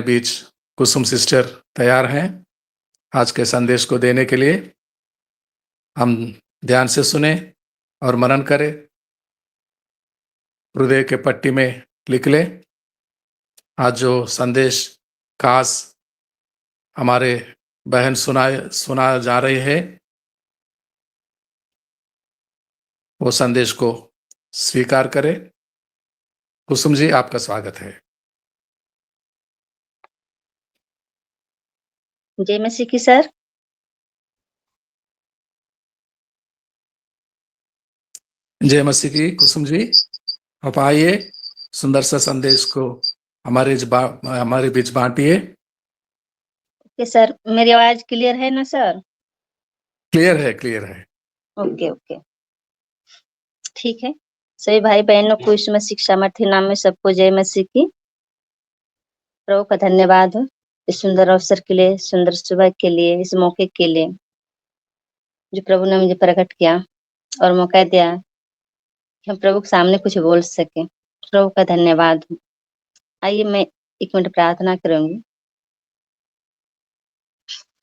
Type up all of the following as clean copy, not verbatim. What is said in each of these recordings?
बीच कुसुम sister तैयार हैं आज के संदेश को देने के लिए। हम ध्यान से सुने और मनन करें, हृदय के पट्टी में लिख लें। आज जो संदेश खास हमारे बहन सुना जा रही है, वो संदेश को स्वीकार करें। कुसुम जी, आपका स्वागत है। जय मसीह की सर। जय मसीह की कुसुम जी, आप आइए, सुंदर सा संदेश को हमारे बीच बांटिए। ओके सर, मेरी आवाज क्लियर है ना सर? क्लियर है, क्लियर है। ओके ओके, ठीक है। सभी भाई बहनों को इस मसीह के सामर्थ्य नाम में सबको जय मसीह की। प्रभु का धन्यवाद हो इस सुंदर अवसर के लिए, सुंदर सुबह के लिए, इस मौके के लिए जो प्रभु ने मुझे प्रकट किया और मौका दिया कि हम प्रभु के सामने कुछ बोल सके। प्रभु का धन्यवाद हो। आइए मैं 1 मिनट प्रार्थना करूंगी।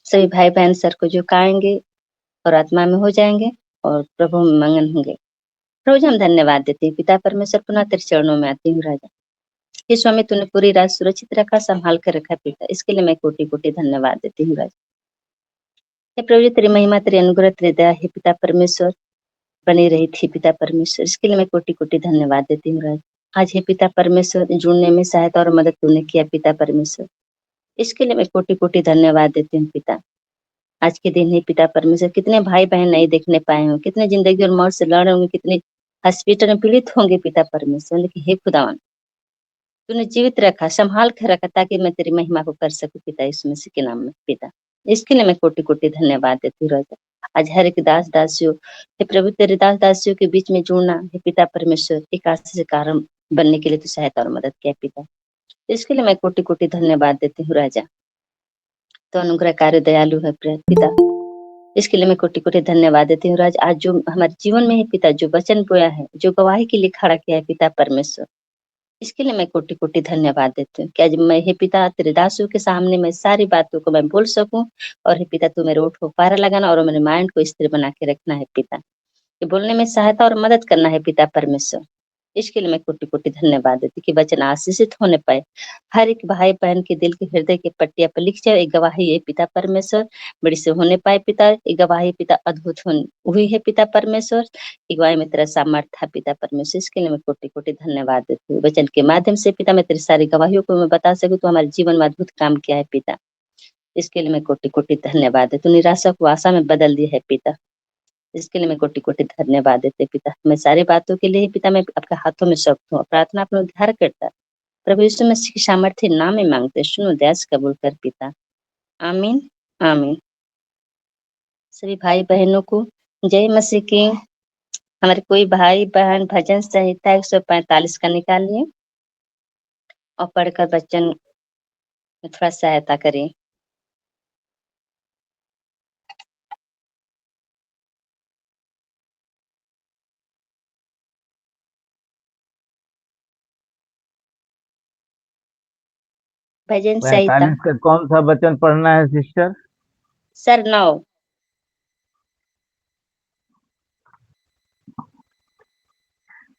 सभी भाई बहन सर को झुकाएंगे और आत्मा में हो जाएंगे और प्रभु में मगन होंगे। प्रभु जी, हम धन्यवाद देते हैं पिता परमेश्वर, पुनः तेरे चरणों में आती हूँ राजा। हे स्वामी, तूने पूरी रात सुरक्षित रखा, संभाल कर रखा पिता, इसके लिए मैं कोटि कोटि धन्यवाद देती हूँ राजा। हे प्रभु जी, तेरी महिमा, तेरी अनुग्रह, तेरी दया हे पिता परमेश्वर बनी रही थी पिता परमेश्वर, इसके लिए मैं कोटि कोटि धन्यवाद देती हूँ राजा। आज हे पिता परमेश्वर, जुड़ने में सहायता और मदद तूने किया पिता परमेश्वर, इसके लिए मैं कोटि कोटि धन्यवाद देती हूँ पिता। आज के दिन ही पिता परमेश्वर, कितने भाई बहन नहीं देखने पाए होंगे, कितने जिंदगी और मौत से लड़ होंगे, कितने हॉस्पिटल में पीड़ित होंगे पिता परमेश्वर, लेकिन हे खुदावन, तूने जीवित रखा, संभाल कर रखा, ताकि मैं तेरी महिमा को कर सकूं पिता, यीशु मसीह के नाम में पिता। इसके लिए मैं कोटि कोटि धन्यवाद देती हूँ राजा। आज हर एक दास दासियों, हे प्रभु, तेरे दास दासियों के बीच में जुड़ना हे पिता परमेश्वर, एक आशीष कारण बनने के लिए तू सहायता और मदद किया पिता, इसके लिए मैं कोटि कोटि धन्यवाद देती हूँ राजा। तो अनुग्रहकारी दयालु है पिता, इसके लिए मैं कोटि कोटि धन्यवाद देती हूँ राज। आज जो हमारे जीवन में है पिता, जो वचन बोया है, जो गवाही के लिए खड़ा किया है पिता परमेश्वर, इसके लिए मैं कोटि कोटि धन्यवाद देती हूँ कि आज मैं हे पिता तेरे दासों के सामने मैं सारी बातों को मैं बोल सकूं, और हे पिता तू मेरे ओठ को पारा लगाना और मेरे माइंड को स्थिर बना के रखना है पिता, कि बोलने में सहायता और मदद करना है पिता परमेश्वर। इसके लिए मैं कोटि कोटि धन्यवाद देती कि वचन आशीषित होने पाए, हर एक भाई बहन के दिल के हृदय के पट्टिया पर लिख जाए, एक गवाही है पिता परमेश्वर बड़ी से होने पाए पिता, एक गवाही पिता अद्भुत हुई है पिता परमेश्वर, एक गवाही में तेरा सामर्थ्य है पिता परमेश्वर, इसके लिए मैं कोटि कोटि धन्यवाद देती हूँ। वचन के माध्यम से पिता मैं तेरी सारी गवाहियों को मैं बता सकूं तो हमारे जीवन में अद्भुत काम किया है पिता, इसके लिए मैं कोटि कोटि धन्यवाद देती हूँ। निराशा को आशा में बदल दी है पिता, इसके लिए मैं कोटि कोटि धन्यवाद देते पिता। मैं सारी बातों के लिए पिता मैं आपके हाथों में सौंपती हूँ, प्रार्थना अपना उद्धार करता प्रभु यीशु मसीह की सामर्थ्य नाम में मांगते, सुनो दयास कबूल कर पिता, आमीन आमीन। सभी भाई बहनों को जय मसीह की। हमारे कोई भाई बहन भजन संहिता 145 का निकालिए और पढ़कर बच्चन में थोड़ा सहायता करें। भजन संहिता 45 का कौन सा वचन पढ़ना है सिस्टर? सर 9।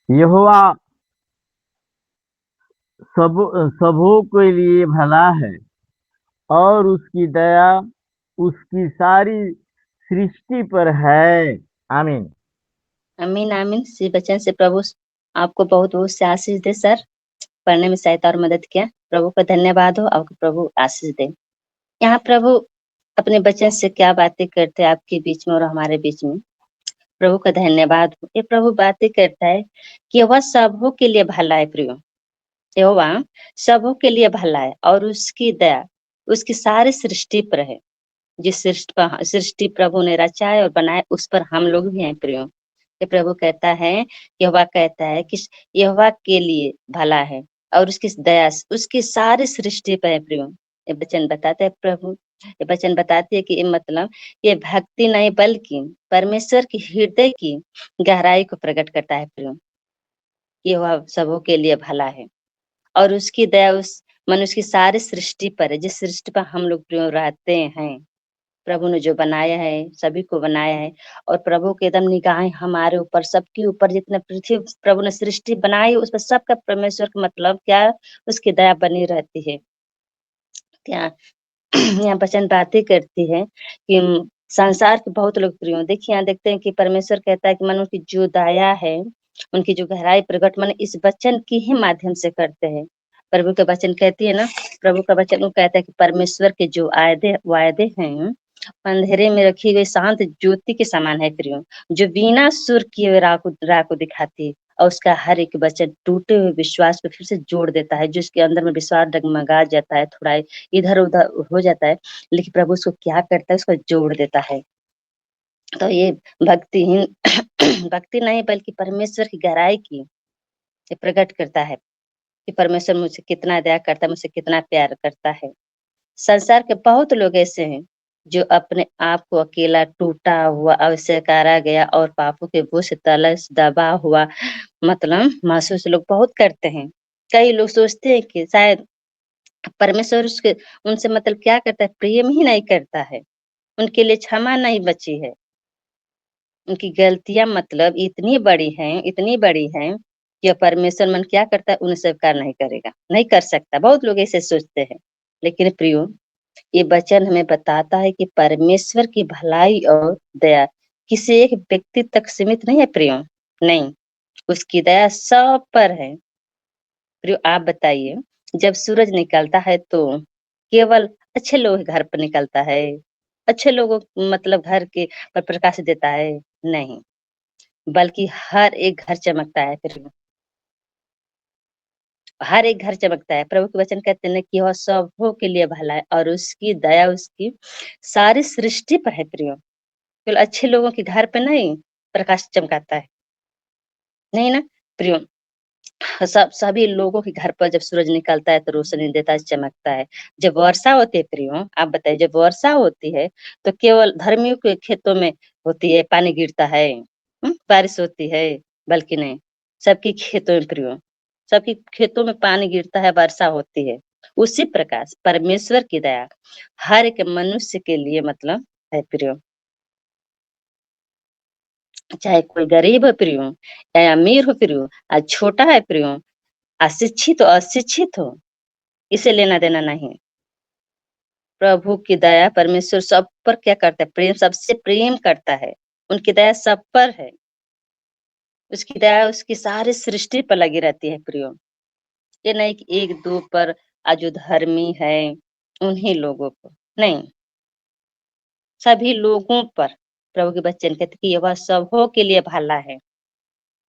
यहोवा सबों के लिए भला है और उसकी दया उसकी सारी सृष्टि पर है। आमीन आमीन आमीन। इस वचन से प्रभु आपको बहुत बहुत से आशीष दे सर, पढ़ने में सहायता और मदद किया, प्रभु का धन्यवाद हो, आपको प्रभु आशीष दे। यहाँ प्रभु अपने बच्चन से क्या बातें करते हैं आपके बीच में और हमारे बीच में, प्रभु का धन्यवाद हो। ये प्रभु बातें करता है कि वह सबों के लिए भला है प्रियो, यहोवा सबों के लिए भला है और उसकी दया उसकी सारी सृष्टि पर है। जिस सृष्टि प्रभु ने रचा है और बनाया उस पर हम लोग भी हैं प्रियो। ये प्रभु कहता है, यहोवा कहता है कि यहोवा के लिए भला है और उसकी दया उसकी सारी सृष्टि पर है प्रियो। ये वचन बताते हैं प्रभु, ये वचन बताती है कि ये मतलब ये भक्ति नहीं बल्कि परमेश्वर की हृदय की गहराई को प्रकट करता है प्रियो। यहोवा सबों के लिए भला है और उसकी दया मनुष्य की सारी सृष्टि पर है, जिस सृष्टि पर हम लोग प्रियो रहते हैं। प्रभु ने जो बनाया है, सभी को बनाया है और प्रभु की एकदम निगाहें हमारे ऊपर, सबके ऊपर, जितने पृथ्वी प्रभु ने सृष्टि बनाई, उस पर सबका परमेश्वर का मतलब क्या, उसकी दया बनी रहती है। क्या यहाँ वचन बातें करती है कि संसार के बहुत लोग प्रिय, देखिए यहाँ देखते हैं कि परमेश्वर कहता है कि मन उनकी जो दया है, उनकी जो गहराई प्रकट मन इस वचन के ही माध्यम से करते हैं। प्रभु का वचन कहती है ना, प्रभु का वचन वो कहता है कि परमेश्वर के जो वायदे वायदे हैं, अंधेरे में रखी गई शांत ज्योति के समान है प्रियो, जो बिना सुर किए राह को दिखाती है और उसका हर एक वचन टूटे हुए विश्वास को फिर से जोड़ देता है। जो उसके अंदर में विश्वास डगमगा जाता है, थोड़ा इधर उधर हो जाता है, लेकिन प्रभु उसको क्या करता है, उसको जोड़ देता है। तो ये भक्तिहीन भक्ति नहीं बल्कि परमेश्वर की गहराई की ये प्रकट करता है कि परमेश्वर मुझसे कितना दया करता है, मुझसे कितना प्यार करता है। संसार के बहुत लोग ऐसे हैं जो अपने आप को अकेला, टूटा हुआ, अस्वीकारा गया और पापों के बोझ से तलस दबा हुआ मतलब महसूस लोग बहुत करते हैं। कई लोग सोचते हैं कि शायद परमेश्वर उसके उनसे मतलब क्या करता है, प्रेम ही नहीं करता है, उनके लिए क्षमा नहीं बची है। उनकी गलतियां मतलब इतनी बड़ी हैं कि परमेश्वर मन क्या करता है, उन्हें स्वीकार नहीं करेगा, नहीं कर सकता। बहुत लोग ऐसे सोचते हैं, लेकिन प्रियो ये वचन हमें बताता है कि परमेश्वर की भलाई और दया किसी एक व्यक्ति तक सीमित नहीं है प्रियो, नहीं, उसकी दया सब पर है। प्रियो आप बताइए, जब सूरज निकलता है तो केवल अच्छे लोग घर पर निकलता है, अच्छे लोगों मतलब घर के पर प्रकाश देता है? नहीं, बल्कि हर एक घर चमकता है प्रियो, हर एक घर चमकता है। प्रभु के वचन कहते हैं कि वह सबों के लिए भला है और उसकी दया उसकी सारी सृष्टि पर है प्रियो। केवल अच्छे लोगों के घर पे नहीं प्रकाश चमकाता है, नहीं ना प्रियो, सभी लोगों के घर पर जब सूरज निकलता है तो रोशनी देता है, चमकता है। जब वर्षा होती है प्रियो, आप बताइए, जब वर्षा होती है तो केवल धर्मियों के खेतों में होती है, पानी गिरता है, बारिश होती है, बल्कि नहीं, सबकी खेतों में प्रियो, सबकी खेतों में पानी गिरता है, वर्षा होती है। उसी प्रकार परमेश्वर की दया हर एक मनुष्य के लिए मतलब है प्रियो, चाहे कोई गरीब हो प्रियो या अमीर हो प्रियो, छोटा है प्रियो, अशिक्षित हो अशिक्षित हो, इसे लेना देना नहीं। प्रभु की दया परमेश्वर सब पर क्या करता है, प्रेम, सबसे प्रेम करता है, उनकी दया सब पर है, उसकी दया उसकी सारी सृष्टि पर लगी रहती है प्रियो। ये नहीं कि एक दो पर जो धर्मी है उन्हीं लोगों को, नहीं, सभी लोगों पर। प्रभु के बच्चन कहते कि यह सबों के लिए भला है,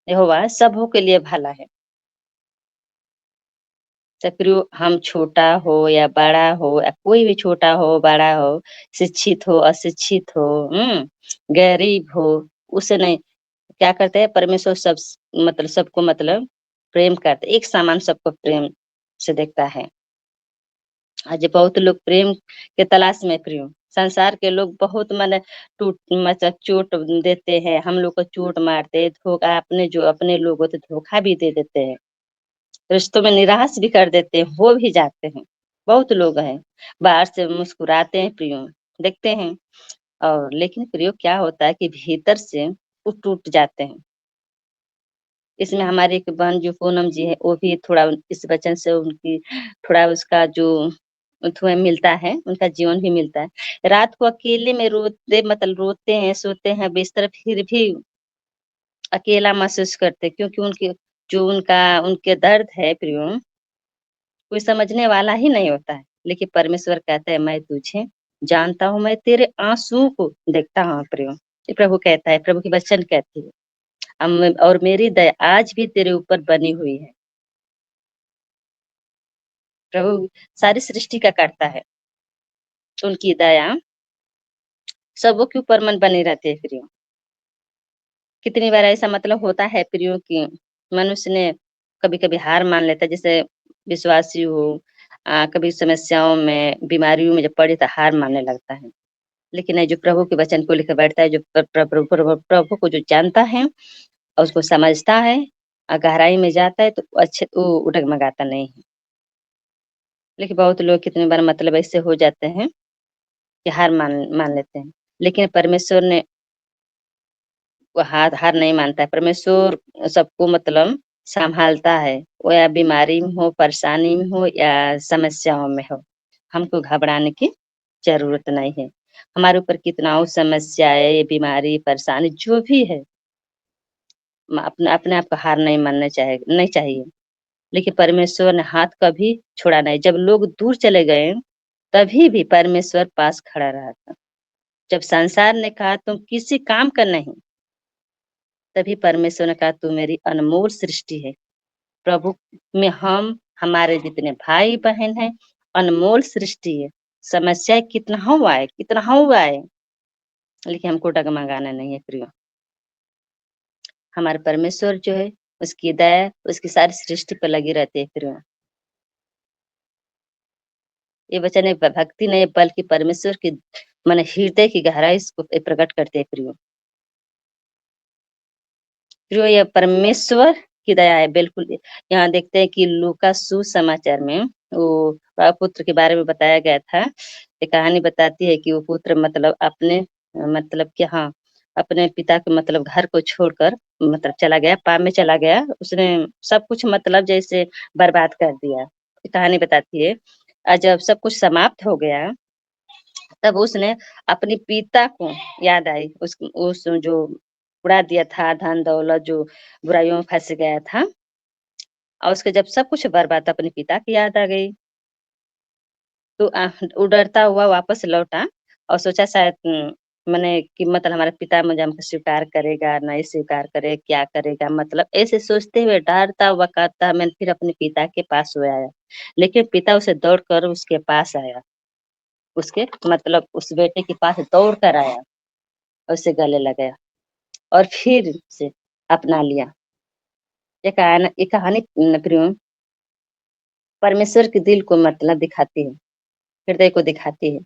यहोवा सबों के लिए भला है। तो हम छोटा हो या बड़ा हो या कोई भी छोटा हो बड़ा हो, शिक्षित हो अशिक्षित हो, गरीब हो, उसे नहीं, क्या करते हैं परमेश्वर सब मतलब सबको मतलब प्रेम करते, एक समान सबको प्रेम से देखता है। आज बहुत लोग प्रेम के तलाश में प्रियो, संसार के लोग बहुत माने टूट मतलब चोट देते हैं, हम लोग को चोट मारते हैं, धोखा अपने जो अपने लोग होते धोखा भी दे देते हैं, रिश्तों में निराश भी कर देते हैं, हो भी जाते हैं। बहुत लोग हैं, बाहर से मुस्कुराते हैं प्रियो, देखते हैं, और लेकिन प्रियो क्या होता है कि भीतर से वो टूट जाते हैं। इसमें हमारी एक बहन जो पूनम जी है, वो भी थोड़ा इस वचन से उनकी थोड़ा उसका जो थोड़ा मिलता है, उनका जीवन भी मिलता है। रात को अकेले में रोते मतलब रोते हैं, सोते हैं बिस्तर, फिर भी अकेला महसूस करते हैं, क्योंकि उनके जो उनके दर्द है प्रियो, कोई समझने वाला ही नहीं होता है। लेकिन परमेश्वर कहता है मैं तुझे जानता हूँ, मैं तेरे आंसू को देखता हूँ प्रियो, ये प्रभु कहता है, प्रभु की वचन कहती है। और मेरी दया आज भी तेरे ऊपर बनी हुई है। प्रभु सारी सृष्टि का करता है, उनकी दया सबों के ऊपर मन बनी रहती है प्रियो। कितनी बार ऐसा मतलब होता है प्रियो कि मनुष्य ने कभी-कभी हार मान लेता है, जैसे विश्वासी हो कभी समस्याओं में, बीमारियों में जब पड़े तो हार मानने लगता है। लेकिन ये जो प्रभु के वचन को लेकर बैठता है, जो प्रभु को जो जानता है और उसको समझता है, गहराई में जाता है तो अच्छे वो डगमगाता नहीं है। लेकिन बहुत लोग कितनी बार मतलब ऐसे हो जाते हैं कि हार मान मान लेते हैं, लेकिन परमेश्वर ने वो हार नहीं मानता है। परमेश्वर सबको मतलब संभालता है, वो या बीमारी में हो, परेशानी में हो या समस्याओं में हो, हमको घबराने की जरूरत नहीं है। हमारे ऊपर कितना हो समस्याएं, बीमारी, परेशानी जो भी है, अपने अपने आप को हार नहीं चाहिए। लेकिन परमेश्वर ने हाथ कभी छोड़ा नहीं। जब लोग दूर चले गए, तभी भी परमेश्वर पास खड़ा रहा था। जब संसार ने कहा तुम किसी काम का नहीं, तभी परमेश्वर ने कहा तू मेरी अनमोल सृष्टि है। प्रभु में हम, हमारे जितने भाई बहन हैं, अनमोल सृष्टि है। समस्या कितना हुआ है, लेकिन हमको डगमगाना नहीं है प्रियो। हमारे परमेश्वर जो है, उसकी दया उसकी सारी सृष्टि पर लगी रहती है प्रियो। ये वचन एक भक्ति नहीं बल्कि परमेश्वर की मन हृदय की गहराई इसको प्रकट करते हैं प्रियो। प्रियो ये परमेश्वर की दया है बिल्कुल। यहाँ देखते हैं कि लूका सुसमाचार में वो पुत्र के बारे में बताया गया था। ये कहानी बताती है कि वो पुत्र मतलब अपने मतलब कि हाँ, अपने पिता के मतलब घर को छोड़कर मतलब चला गया, पाप में चला गया। उसने सब कुछ मतलब जैसे बर्बाद कर दिया। ये कहानी बताती है। जब सब कुछ समाप्त हो गया, तब उसने अपने पिता को याद आई, उस जो उड़ा दिया था धन दौलत, जो बुराइयों में फंस गया था, और उसके जब सब कुछ बर्बाद, अपने पिता की याद आ गई। तो वो डरता हुआ वापस लौटा और सोचा शायद मैंने कि मतलब हमारे पिता मुझे हमको स्वीकार करेगा, नहीं स्वीकार करे, क्या करेगा, मतलब ऐसे सोचते हुए डरता हुआ करता मैं फिर अपने पिता के पास हुआ आया। लेकिन पिता उसे दौड़कर उसके पास आया, उसके मतलब उस बेटे के पास दौड़ कर आया और उसे गले लगाया और फिर उसे अपना लिया। ये कहानी प्रियो परमेश्वर के दिल को मतलब दिखाती है, हृदय को दिखाती है।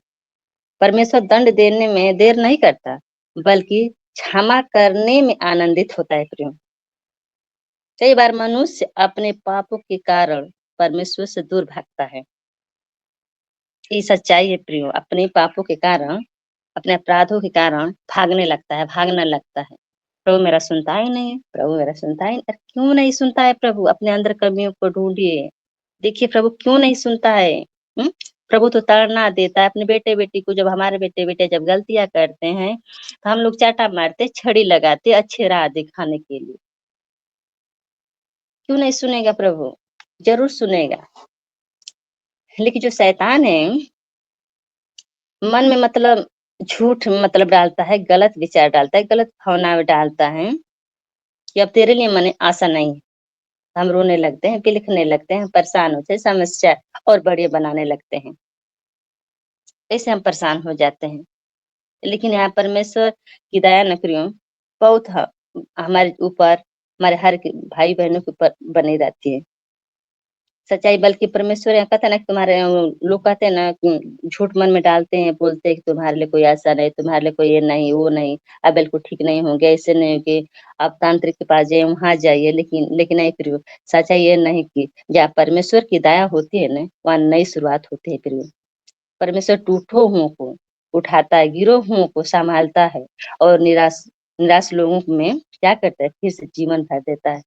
परमेश्वर दंड देने में देर नहीं करता, बल्कि क्षमा करने में आनंदित होता है प्रियो। कई बार मनुष्य अपने पापों के कारण परमेश्वर से दूर भागता है। ये सच्चाई है प्रियो। अपने पापों के कारण, अपने अपराधों के कारण भागने लगता है। प्रभु मेरा सुनता ही नहीं है, प्रभु मेरा सुनता ही नहीं। अरे क्यों नहीं सुनता है प्रभु? अपने अंदर कमियों को ढूंढिए, देखिए प्रभु क्यों नहीं सुनता है। प्रभु तो ताड़ना देता है अपने बेटे बेटी को। जब हमारे बेटे बेटे जब गलतियां करते हैं, तो हम लोग चाटा मारते, छड़ी लगाते अच्छे राह दिखाने के लिए। क्यों नहीं सुनेगा प्रभु? जरूर सुनेगा। लेकिन जो शैतान है, मन में मतलब झूठ मतलब डालता है, गलत विचार डालता है, गलत भावना डालता है कि अब तेरे लिए मने आशा नहीं है। हम रोने लगते हैं, बिलखने लगते हैं, परेशान होते हैं, समस्या और बड़े बनाने लगते हैं। ऐसे हम परेशान हो जाते हैं। लेकिन यहाँ परमेश्वर की दया न प्रियो बहुत हमारे ऊपर, हमारे हर भाई बहनों के ऊपर बनी रहती है। सच्चाई बल्कि परमेश्वर यहाँ कहता है ना कि तुम्हारे लोग कहते हैं ना झूठ मन में डालते हैं, बोलते हैं कि तुम्हारे लिए कोई ऐसा नहीं, तुम्हारे लिए कोई ये नहीं वो नहीं, अब बिल्कुल ठीक नहीं होंगे, ऐसे नहीं होंगे, आप तांत्रिक के पास जाइए, वहां जाइए। लेकिन नहीं प्रियो, सच्चाई ये नहीं कि जहाँ परमेश्वर की दया होती है ना, वहाँ नई शुरुआत होती है प्रियो। परमेश्वर टूटो हुओं को उठाता है, गिरो हुओं को संभालता है और निराश निराश लोगों में क्या करता है, फिर से जीवन भर देता है।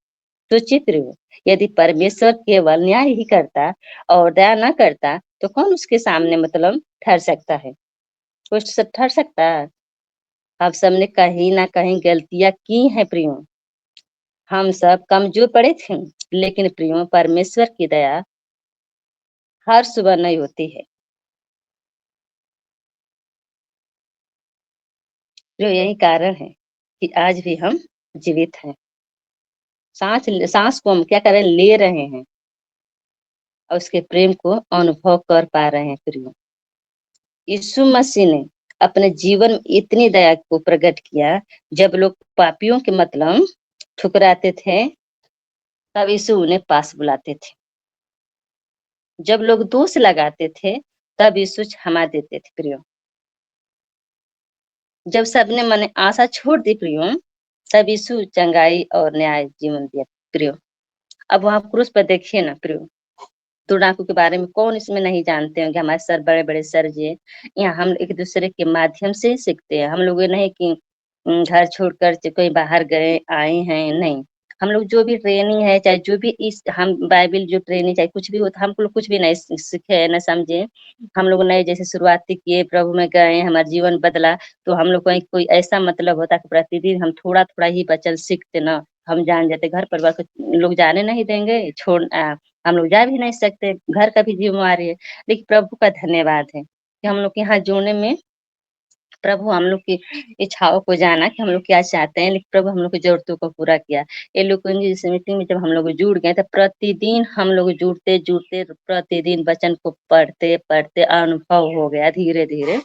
तो चित्र हो, यदि परमेश्वर केवल न्याय ही करता और दया न करता, तो कौन उसके सामने मतलब ठहर सकता है? कुछ सब ठहर सकता है? हम सबने कहीं ना कहीं गलतियां की हैं प्रियो। हम सब कमजोर पड़े थे, लेकिन प्रियो परमेश्वर की दया हर सुबह नहीं होती है। जो यही कारण है कि आज भी हम जीवित हैं। सांस को हम क्या कर रहे हैं, ले रहे हैं और उसके प्रेम को अनुभव कर पा रहे हैं प्रियो। यीशु मसीह ने अपने जीवन में इतनी दया को प्रकट किया। जब लोग पापियों के मतलब ठुकराते थे, तब यीशु उन्हें पास बुलाते थे। जब लोग दोष लगाते थे, तब यीशु क्षमा देते थे प्रियो। जब सबने मन आशा छोड़ दी प्रियो, तब यीशु चंगाई और न्याय जीवन दिया प्रियो। अब वहां क्रूस पर देखिए ना प्रियो, तो डाकू के बारे में कौन इसमें नहीं जानते होंगे, हमारे सर बड़े-बड़े सर जी हैं। यहाँ हम एक-दूसरे के माध्यम से ही सीखते हैं। हम लोग ये नहीं कि घर छोड़कर कहीं बाहर गए, आए हैं, नहीं। हम लोग जो भी ट्रेनिंग है, चाहे जो भी इस हम बाइबिल जो ट्रेनिंग चाहे कुछ भी हो, तो हम लोग कुछ भी नहीं सीखे, ना समझे। हम लोग नए जैसे शुरुआती किए, प्रभु में गए, हमारा जीवन बदला, तो हम लोग को कोई ऐसा मतलब होता कि प्रतिदिन हम थोड़ा-थोड़ा ही वचन सीखते ना, हम जान जाते। घर परिवार को लोग जाने नहीं देंगे, हम लोग जा भी नहीं सकते, घर का भी ज़िम्मेवारी है। लेकिन प्रभु का धन्यवाद है कि हम लोग के यहाँ जुड़ने में प्रभु हम लोग की इच्छाओं को जाना कि हम लोग क्या चाहते हैं, लेकिन प्रभु हम लोग की ज़रूरतों को पूरा किया। ये लोगों जैसे मीटिंग में जब हम लोग जुड़ गए, तो प्रतिदिन हम लोग जुड़ते-जुड़ते प्रतिदिन वचन को पढ़ते-पढ़ते अनुभव हो गया धीरे-धीरे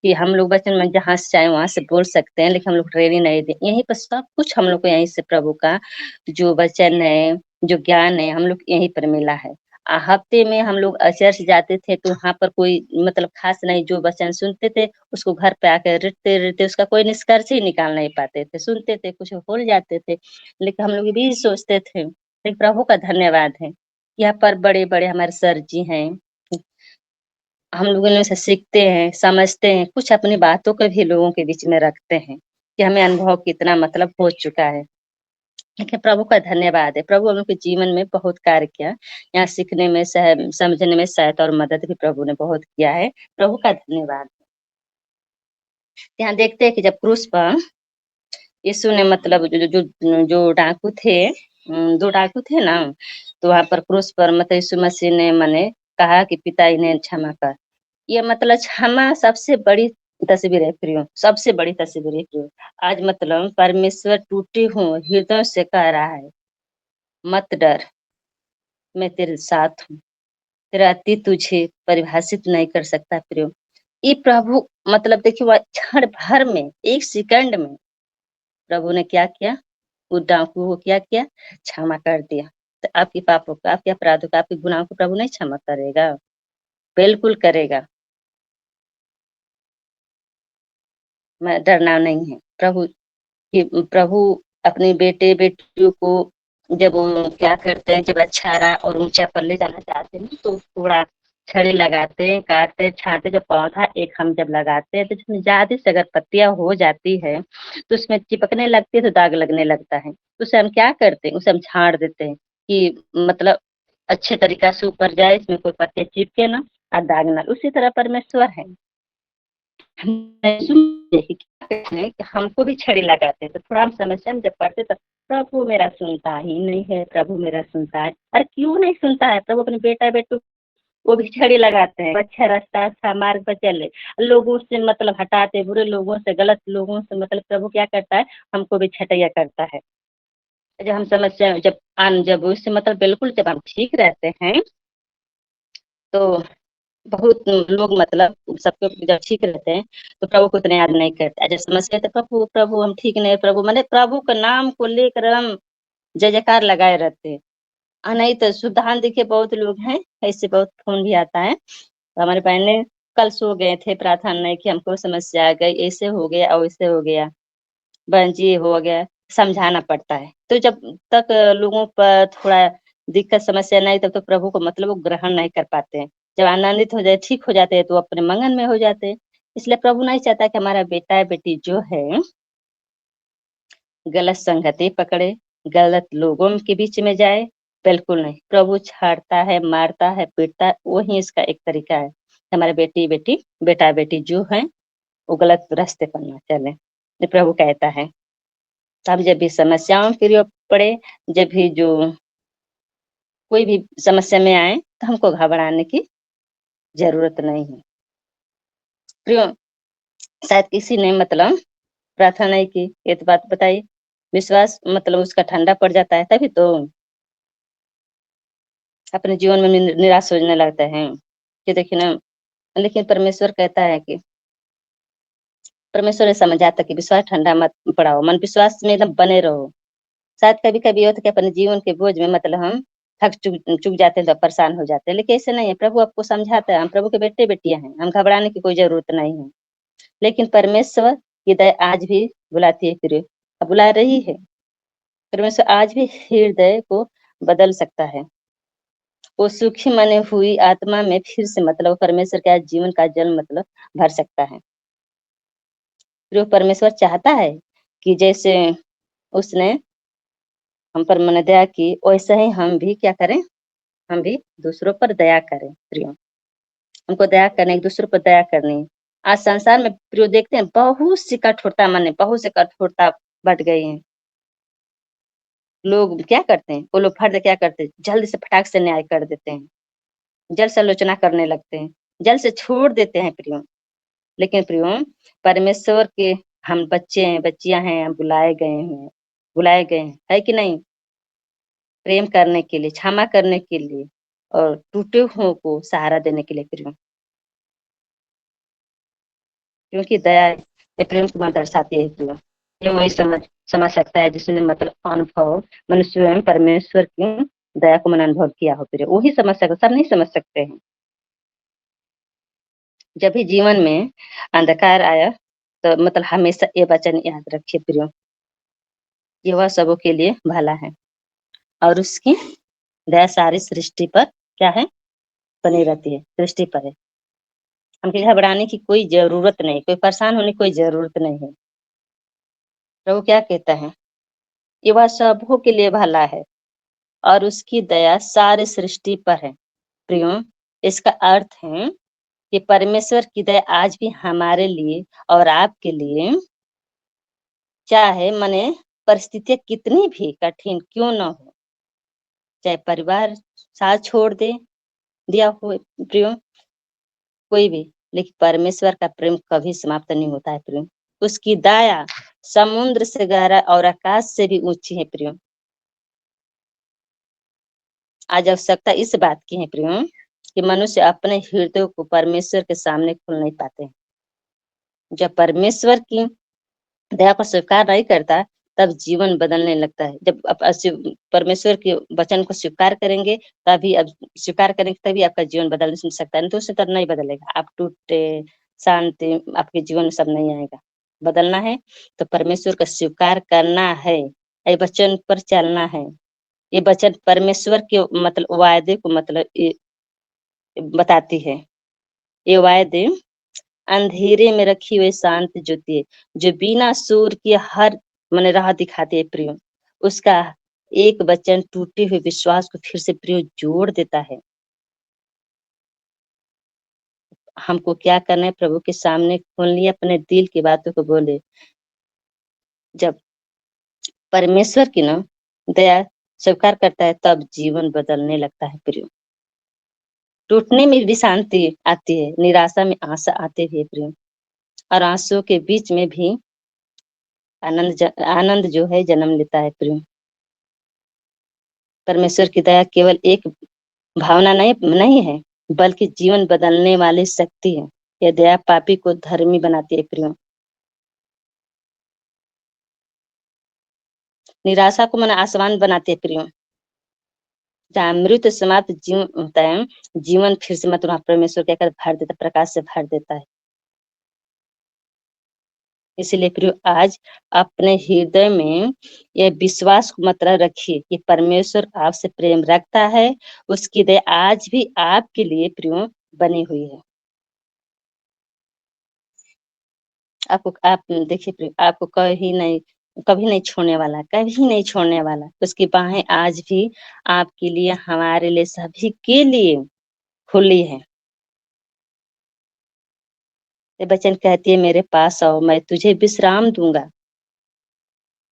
कि हम लोग वचन में जहाँ से चाहे वहाँ से बोल सकते हैं, लेकिन हम लोग ट्रेनिंग नहीं दी। यहीं पर सब कुछ हम लोग को यहीं से प्रभु का जो वचन है, जो ज्ञान है, हम लोग को यहीं पर मिला है। हफ्ते में हम लोग चर्च जाते थे, तो वहाँ पर कोई मतलब ख़ास नहीं, जो वचन सुनते थे, उसको घर पे आकर रटते-रटते उसका कोई निष्कर्ष ही निकाल नहीं पाते थे। सुनते थे, कुछ भूल जाते थे, लेकिन हम लोग ये भी सोचते थे, लेकिन प्रभु का धन्यवाद है, यहाँ पर बड़े-बड़े हमारे सर जी हैं, हम लोग इनमें से सीखते हैं, समझते हैं, कुछ अपनी बातों को भी लोगों के बीच में रखते हैं, कि हमें अनुभव कितना मतलब हो चुका है। लेकिन प्रभु का धन्यवाद है, प्रभु हम लोग के जीवन में बहुत कार्य किया। यहाँ सीखने में, समझने में सहायता और मदद भी प्रभु ने बहुत किया है। प्रभु का धन्यवाद। यहाँ देखते हैं कि जब क्रूस पर यीशु ने मतलब जो डाकू थे 2 डाकू थे ना, तो वहाँ पर क्रूस पर मतलब यीशु मसीह ने माने कहा कि पिता इन्हें क्षमा कर। ये मतलब क्षमा सबसे बड़ी तस्वीर है प्रियो, सबसे बड़ी तस्वीर है प्रियो। आज मतलब परमेश्वर टूटे हुए हृदयों से कह रहा है, मत डर, मैं तेरे साथ हूँ। तेरा अतीत तुझे परिभाषित नहीं कर सकता प्रियो। ये प्रभु मतलब देखिए वो क्षण भर में, 1 सेकंड में प्रभु ने क्या किया? उस डाकू को क्या किया? क्षमा कर दिया। तो आपके पापों को, आपके अपराधों को, आपके गुनाहों को प्रभु नहीं क्षमा करेगा? बिल्कुल करेगा। मैं डरना नहीं है। प्रभु अपने बेटे-बेटियों को जब वो क्या करते हैं, जब अच्छा रहा और ऊँचा पर ले जाना चाहते हैं, तो थोड़ा छड़ी लगाते हैं, काटते, छाँटते, जब पौधा एक हम जब लगाते हैं, तो जिसमें ज़्यादा से अगर पत्तियाँ हो जाती है, तो उसमें चिपकने लगती है, तो दाग लगने लगता है। तो उसे हम क्या करते हैं, उसे हम छाँट देते हैं कि मतलब अच्छे तरीक़ा से ऊपर जाए, इसमें कोई पत्ते चिपके ना और दाग ना। उसी तरह परमेश्वर है। कि हमको भी छड़ी लगाते तो थोड़ा हम समस्या में जब पढ़ते तो प्रभु मेरा सुनता ही नहीं है, प्रभु मेरा सुनता है। अरे क्यों नहीं सुनता है? प्रभु अपने बेटा-बेटी वो भी छड़ी लगाते हैं, अच्छा रास्ता, अच्छा मार्ग पर चले। लोगों से मतलब हटाते, बुरे लोगों से, गलत लोगों से मतलब प्रभु क्या करता है, हमको भी छटैया करता है। जब हम समस्या जब उससे मतलब बिल्कुल जब हम ठीक रहते हैं, तो बहुत लोग मतलब सबके जब ठीक रहते हैं, तो प्रभु को इतना याद नहीं करते। जब समस्या तो प्रभु प्रभु हम ठीक नहीं, प्रभु माने प्रभु का नाम को लेकर हम जय-जयकार लगाए रहते हैं। नहीं तो सुधान देखिए बहुत लोग हैं, ऐसे बहुत फ़ोन भी आता है। तो हमारे बहन ने कल सो गए थे, प्रार्थना नहीं की, हमको समस्या आ गई, ऐसे हो गया, वैसे हो गया, बहन जी ये हो गया, समझाना पड़ता है। तो जब तक लोगों पर थोड़ा दिक्कत समस्या नहीं तब तक प्रभु को मतलब वो ग्रहण नहीं कर पाते हैं। जब आनंदित हो जाए, ठीक हो जाते हैं तो अपने मंगन में हो जाते हैं। इसलिए प्रभु नहीं चाहता कि हमारा बेटा-बेटी जो है गलत संगति पकड़े, गलत लोगों के बीच में जाए, बिल्कुल नहीं। प्रभु छाड़ता है, मारता है, पीटता है, वही इसका एक तरीका है। हमारे बेटी-बेटी, बेटा-बेटी जो हैं, वो गलत रास्ते पर ना चलें। ये प्रभु कहता है। तब जब भी समस्याओं में फिर पड़े, जब भी जो कोई भी समस्या में आए, तो हमको घबराने की ज़रूरत नहीं है। प्रियो शायद किसी ने मतलब प्रार्थना नहीं की, ये तो बात बताइए। विश्वास मतलब उसका ठंडा पड़ जाता है, तभी तो अपने जीवन में निराश होने लगते हैं। कि देखिए ना, लेकिन परमेश्वर कहता है कि परमेश्वर ने समझाता कि विश्वास ठंडा मत पड़ाओ, मन विश्वास में एकदम बने रहो। शायद कभी-कभी ये होता है कि अपने जीवन के बोझ में मतलब हम थक चुक चुक जाते हैं तो परेशान हो जाते हैं, लेकिन ऐसे नहीं है, प्रभु आपको समझाता है, हम प्रभु के बेटे-बेटियाँ हैं, हम घबराने की कोई ज़रूरत नहीं है। लेकिन परमेश्वर की दया आज भी बुलाती है फिर बुला रही है। परमेश्वर आज भी हृदय को बदल सकता है। वो सुखी मने हुई आत्मा में फिर से मतलब परमेश्वर का जीवन का जल मतलब भर सकता है। जो परमेश्वर चाहता है कि जैसे उसने हम पर मन दया की वैसे ही हम भी क्या करें, हम भी दूसरों पर दया करें प्रियो। हमको दया करने, एक दूसरों पर दया करनी है। आज संसार में प्रियो देखते हैं बहुत सी कठोरता माने बहुत सी कठोरता बढ़ गई है। लोग क्या करते हैं, वो लोग फर्द क्या करते हैं, जल्दी से फटाक से न्याय कर देते हैं, जल्द से आलोचना करने लगते हैं, जल्द से छोड़ देते हैं प्रियो। लेकिन प्रियो परमेश्वर के हम बच्चे हैं, बच्चियां हैं, हम बुलाए गए हैं, है कि नहीं? प्रेम करने के लिए, क्षमा करने के लिए और टूटे हुओं को सहारा देने के लिए प्रियो। क्योंकि दया ये प्रेम को दर्शाती है प्रियो। ये वही समझ सकता है जिसने मतलब अनुभव मनुष्य स्वयं परमेश्वर की दया को मन अनुभव किया हो प्रियो, वही समझ सकता, सब नहीं समझ सकते हैं। जब भी जीवन में अंधकार आया तो मतलब हमेशा ये वचन याद रखिए प्रियो, ये वह सबों के लिए भला है और उसकी दया सारी सृष्टि पर क्या है, बनी रहती है, सृष्टि पर है। हमको घबराने की कोई जरूरत नहीं, कोई परेशान होने की कोई जरूरत नहीं है। प्रभु क्या कहता है, ये वह सबों के लिए भला है और उसकी दया सारे सृष्टि पर है प्रियो। इसका अर्थ है कि परमेश्वर की दया आज भी हमारे लिए और आपके लिए, चाहे मने परिस्थितियां कितनी भी कठिन क्यों न हो, चाहे परिवार साथ छोड़ दे दिया हो प्रियो, कोई भी, लेकिन परमेश्वर का प्रेम कभी समाप्त नहीं होता है प्रियो। उसकी दया समुद्र से गहरा और आकाश से भी ऊंची है प्रियो। आज आवश्यकता इस बात की है प्रियो कि मनुष्य अपने हृदय को परमेश्वर के सामने खोल नहीं पाते। जब परमेश्वर की दया को स्वीकार नहीं करता तब जीवन बदलने लगता है। जब आप परमेश्वर के वचन को स्वीकार करेंगे तभी, अब स्वीकार करेंगे तभी आपका जीवन बदल सकता है, नहीं तो उससे तो नहीं बदलेगा। आप टूटे शांति आपके जीवन में सब नहीं आएगा। बदलना है तो परमेश्वर का स्वीकार करना है, ये वचन पर चलना है। ये वचन परमेश्वर के मतलब वायदे को मतलब बताती है। ये वायदे अंधेरे में रखी हुई शांत ज्योति है, जो बिना सूर के हर मन राह दिखाती है प्रियो। उसका एक वचन टूटे हुए विश्वास को फिर से प्रियो जोड़ देता है। हमको क्या करना है, प्रभु के सामने खोलनी, अपने दिल की बातों को बोले। जब परमेश्वर की ना दया स्वीकार करता है तब जीवन बदलने लगता है प्रियो। टूटने में भी शांति आती है, निराशा में आशा आते हुए प्रियो, और आंसुओं के बीच में भी आनंद जो है जन्म लेता है प्रियो। परमेश्वर की दया केवल एक भावना नहीं है, बल्कि जीवन बदलने वाली शक्ति है। यह दया पापी को धर्मी बनाती है प्रियो। निराशा को मन आसमान बनाते है प्रियो। जहाँ मृत समाप्त जीवन होता है, जीवन फिर से मतलब परमेश्वर क्या कर भर देता, प्रकाश से भर देता है। इसलिए प्रियो आज अपने हृदय में यह विश्वास को मतलब रखिए कि परमेश्वर आपसे प्रेम रखता है। उसकी दया आज भी आपके लिए प्रियो बनी हुई है। आप देखिए प्रियो, आपको कभी नहीं छोड़ने वाला, कभी नहीं छोड़ने वाला। उसकी बाहें आज भी आपके लिए, हमारे लिए, सभी के लिए खुली है। ये वचन कहती है, मेरे पास आओ मैं तुझे विश्राम दूंगा।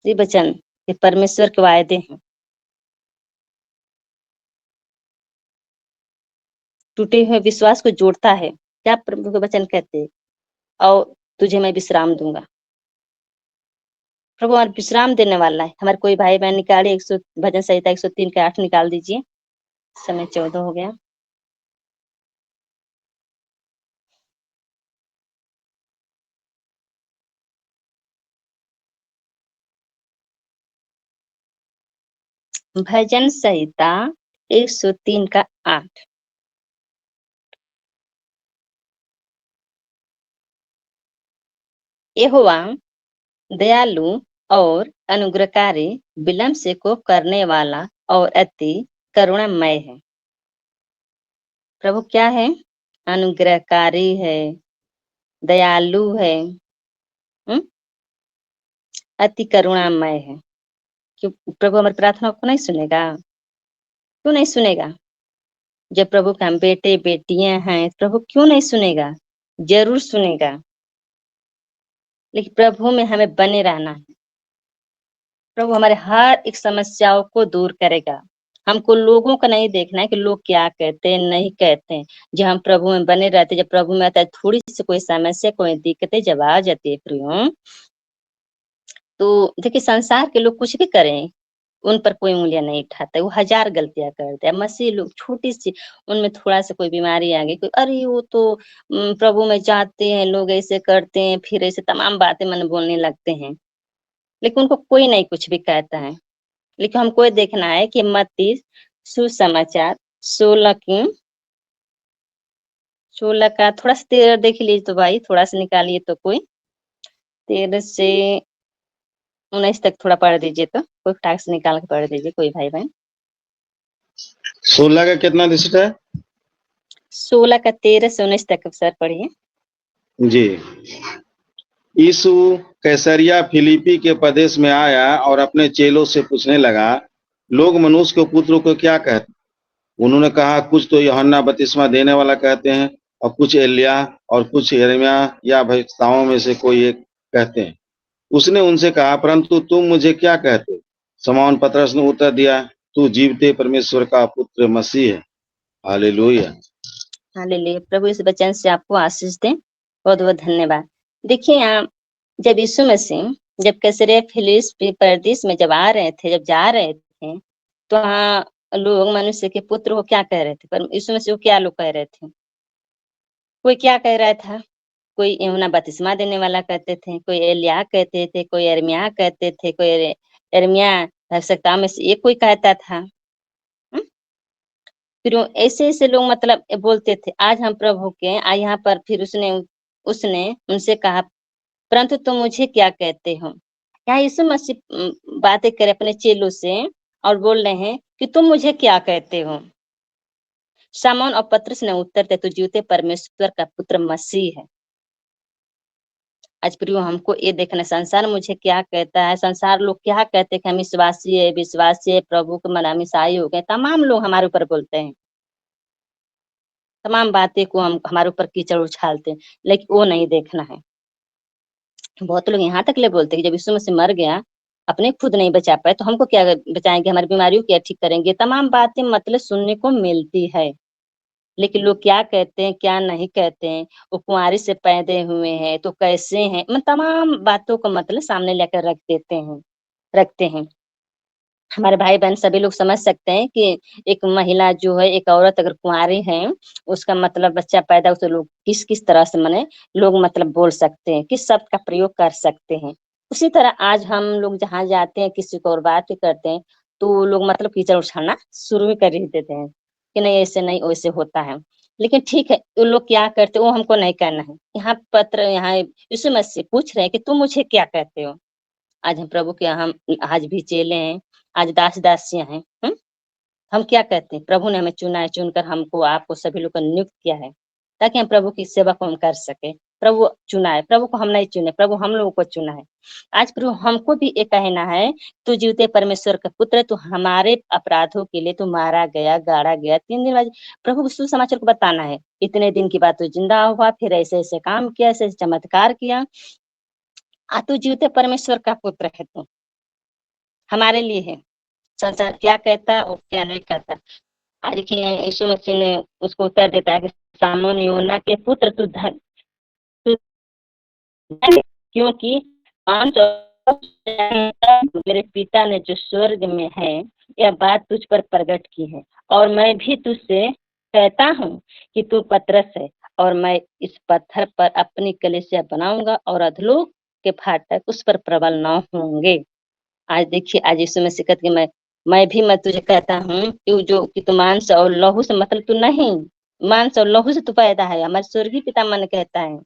ये वचन ये परमेश्वर के वायदे हैं। टूटे हुए विश्वास को जोड़ता है। क्या प्रभु के वचन कहते हैं, और तुझे मैं विश्राम दूंगा। प्रभु हमारे विश्राम देने वाला है। हमारे कोई भाई बहन निकाले भजन संहिता 103 के 8 निकाल दीजिए। समय 14 हो गया। भजन संहिता 103 का 8। यहोवा दयालु और अनुग्रहकारी, विलम्ब से को करने वाला और अति करुणामय है। प्रभु क्या है? अनुग्रहकारी है, दयालु है, अति करुणामय है। क्यों प्रभु हमारी प्रार्थना को नहीं सुनेगा? क्यों नहीं सुनेगा? जब प्रभु के हम बेटे बेटियां हैं, प्रभु क्यों नहीं सुनेगा? जरूर सुनेगा। लेकिन प्रभु में हमें बने रहना है। प्रभु हमारे हर एक समस्याओं को दूर करेगा। हमको लोगों का नहीं देखना है कि लोग क्या कहते हैं, नहीं कहते हैं। जब हम प्रभु में बने रहते, जब प्रभु में आता है, थोड़ी सी कोई समस्या, कोई दिक्कतें जब आ जाती है प्रियो, तो देखिए संसार के लोग कुछ भी करें, उन पर कोई उंगलियां नहीं उठाता है। वो हजार गलतियां करते हैं। मसीह लोग छोटी सी, उनमें थोड़ा सा कोई बीमारी आ गई, कोई अरे वो तो प्रभु में जाते हैं, लोग ऐसे करते हैं, फिर ऐसे तमाम बातें मन बोलने लगते हैं। लेकिन उनको कोई नहीं कुछ भी कहता है। लेकिन हमको ये देखना है कि मत्ती सुसमाचार 16 का थोड़ा सा 13 देख लीजिए तो भाई, थोड़ा सा निकालिए तो कोई 13 से 19 तक थोड़ा पढ़ दीजिए, तो कोई टास्क निकाल के पढ़ दीजिए कोई भाई बहन। 16 का कितना डिजिट है? 16 का 13 से 19 तक सर पढ़िए। जी। यीशु कैसरिया फिलिपी के प्रदेश में आया और अपने चेलों से पूछने लगा, लोग मनुष्य के पुत्र को क्या कहते? उन्होंने कहा, कुछ तो यूहन्ना बपतिस्मा देने वाला कहते हैं, और कुछ एलिय्याह, और कुछ यिर्मयाह या भविष्यवक्ताओं में से कोई एक कहते हैं। उसने उनसे कहा, परंतु तुम मुझे क्या कहते? शमौन पतरस ने उत्तर दिया, तू जीवते परमेश्वर का पुत्र मसीह है। हालेलुया। हालेलुया। प्रभु इस वचन से आपको आशीष दें। बहुत बहुत धन्यवाद। देखिए यहाँ जब यीशु मसीह जब कैसरिया फिलिप्पी प्रदेश में जब आ रहे थे, जब जा रहे थे, तो वहाँ लोग मनुष्य के पुत्र को क्या कह रहे थे? पर यीशु मसीह को क्या लोग कह रहे थे? कोई क्या कह रहा था? कोई यूहन्ना बपतिस्मा देने वाला कहते थे, कोई एलिय्याह कहते थे, कोई यिर्मयाह कहते थे, कोई यिर्मयाह भविष्यवक्ताओं में से एक कोई कहता था। फिर ऐसे ऐसे लोग मतलब बोलते थे। आज हम प्रभु के यहाँ पर फिर उसने उसने उनसे कहा, परंतु तुम मुझे क्या कहते हो? यहाँ यीशु मसीह बातें करे अपने चेलों से और बोल रहे हैं कि तुम मुझे क्या कहते हो? शमौन और पतरस ने उत्तर दिया, तू जीवते परमेश्वर का पुत्र मसीह है। आज प्रियो हमको ये देखना, संसार मुझे क्या कहता है, संसार लोग क्या कहते हैं कि हम विश्वासी है, प्रभु के मन हम ईसाई हो गए, तमाम लोग हमारे ऊपर बोलते हैं, तमाम बातें को हम हमारे ऊपर कीचड़ उछालते हैं। लेकिन वो नहीं देखना है। बहुत लोग यहाँ तक ले बोलते हैं कि जब यीशु मसीह मर गया, अपने खुद नहीं बचा पाए तो हमको क्या बचाएंगे, हमारी बीमारियों क्या ठीक करेंगे, तमाम बातें मतलब सुनने को मिलती है। लेकिन लोग क्या कहते हैं, क्या नहीं कहते हैं, वो कुंवारी से पैदे हुए हैं तो कैसे हैं, मतलब तमाम बातों को मतलब सामने लेकर रखते हैं। हमारे भाई बहन सभी लोग समझ सकते हैं कि एक महिला जो है, एक औरत अगर कुंवारी है, उसका मतलब बच्चा पैदा उसे लोग किस किस तरह से मने लोग मतलब बोल सकते हैं, किस शब्द का प्रयोग कर सकते हैं। उसी तरह आज हम लोग जहाँ जाते हैं, किसी को और बात भी करते हैं, तो लोग मतलब कीचड़ उछालना शुरू भी कर ही देते हैं कि नहीं ऐसे नहीं वैसे होता है। लेकिन ठीक है, वो लोग क्या करते वो हमको नहीं करना है। यहाँ यीशु मसीह पूछ रहे हैं कि तुम मुझे क्या कहते हो? आज हम प्रभु के हम आज भी चेले हैं, आज दास दासियां हैं। हम क्या कहते हैं? प्रभु ने हमें चुना है, चुनकर हमको आपको सभी लोग को नियुक्त किया है ताकि हम प्रभु की सेवा को हम कर सके। प्रभु चुना है, प्रभु को हम नहीं चुने, प्रभु हम लोगों को चुना है। आज प्रभु हमको भी ये कहना है, तू जीवते परमेश्वर का पुत्र, तू हमारे अपराधों के लिए तू मारा गया, गाड़ा गया, 3 दिन बाद प्रभु सुसमाचार को बताना है। इतने दिन की बात तू जिंदा हुआ, फिर ऐसे ऐसे काम किया, ऐसे चमत्कार किया, तू जीवते परमेश्वर का पुत्र है, तू हमारे लिए है। संसार क्या कहता है और क्या नहीं कहता। आज देखिए यीशु मसीह ने उसको उत्तर देता है कि सामोन योना के पुत्र तू तू क्योंकि अंश मेरे पिता ने जो स्वर्ग में है यह बात तुझ पर प्रकट की है। और मैं भी तुझसे कहता हूँ कि तू पतरस है और मैं इस पत्थर पर अपनी कलीसिया बनाऊंगा और अधलोक के फाटक उस पर प्रबल न होंगे। आज देखिए आज यीशु मसीह कहते कि मैं भी मैं तुझे कहता हूँ कि तू मांस और लहू से मतलब तू नहीं, मांस और लहू से तू पैदा है। हमारे स्वर्गीय पिता मन कहता है